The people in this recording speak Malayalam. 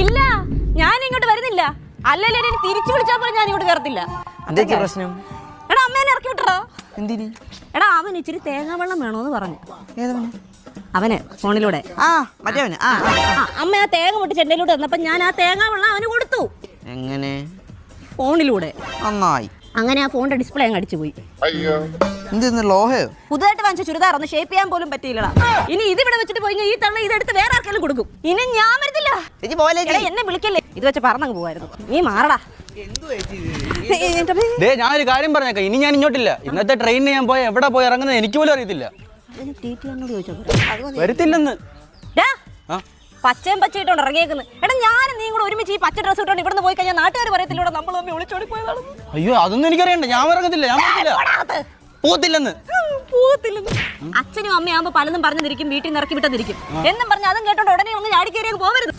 ഇല്ല, ഞാൻ ഇങ്ങോട്ട് വരുന്നില്ല. അല്ലല്ലേ എന്നെ തിരിച്ചു വിളിച്ചാൽ പോലും ഞാൻ ഇങ്ങോട്ട് കയറത്തില്ല. പ്രശ്നം? എടാ അമ്മേനെ ഇറക്കി വിട്ടടാ. എന്തിന്? എടാ അവൻ ഇച്ചിരി തേങ്ങാവെള്ളം വേണോന്ന് പറഞ്ഞു. അവന് ഫോണിലൂടെ മറ്റേവന് അമ്മ ആ തേങ്ങ പൊട്ടിച്ച് എൻ്റെയിലൂടെ വന്നപ്പോ ഞാൻ ആ തേങ്ങാവെള്ളം അവന് കൊടുത്തു. എങ്ങനെ? ഫോണിലൂടെ. നന്നായി. അങ്ങനെ ആ ഫോണിന്റെ ഡിസ്പ്ലേ അങ്ങ് അടിച്ചു പോയി. എന്ത് ലോഹയോ? പുതുതായിട്ട് വാങ്ങിച്ച ചുരിദാർ ഒന്ന് ഷേപ്പ് ചെയ്യാൻ പോലും പറ്റിയില്ലടാ. ഇനി ഇത് ഇവിടെ വെച്ചിട്ട് പോയി ഈ തവണ ഇതെടുത്ത് വേറെ ആർക്കെങ്കിലും കൊടുക്കും. ഇനി ഞാൻ വരുന്നില്ല. എന്നെ വിളിക്കല്ലേ, ഇത് വെച്ച് പറഞ്ഞങ്ങ് പോവായിരുന്നു. നീ മാറടാ. ഞാനൊരു കാര്യം പറഞ്ഞേക്കാം, ഇനി ഞാൻ ഇങ്ങോട്ടില്ല. ഇന്നത്തെ ട്രെയിനിന് ഞാൻ പോയി എവിടെ പോയി ഇറങ്ങുന്നത് എനിക്ക് പോലും അറിയത്തില്ല. വരത്തില്ലെന്ന്. പച്ചയും പച്ചയിട്ടോണ്ട് ഇറങ്ങിയേക്കുന്നു. എടാ ഞാനും നീ കൂടെ ഒരുമിച്ച് ഈ പച്ച ഡ്രസ് ഇട്ടോണ്ട് ഇവിടുന്ന് പോയി കഴിഞ്ഞാൽ നാട്ടുകാർ പറയത്തില്ലൂടെ നമ്മൾ തമ്മിൽ ഒളിച്ചോടി പോയതാണ്. അയ്യോ അതൊന്നും എനിക്കറിയണ്ട. ഞാൻ ഇറങ്ങത്തില്ല, ഞാൻ പോകത്തില്ലെന്ന്. അച്ഛനും അമ്മയാകുമ്പോ പലതും പറഞ്ഞിരിക്കും, വീട്ടിൽ നിന്ന് ഇറക്കി വിട്ടെന്നിരിക്കും എന്നും പറഞ്ഞ് അതും കേട്ടോണ്ട് ഉടനെ ഒന്ന് ചാടിക്കേറി പോകരുത്.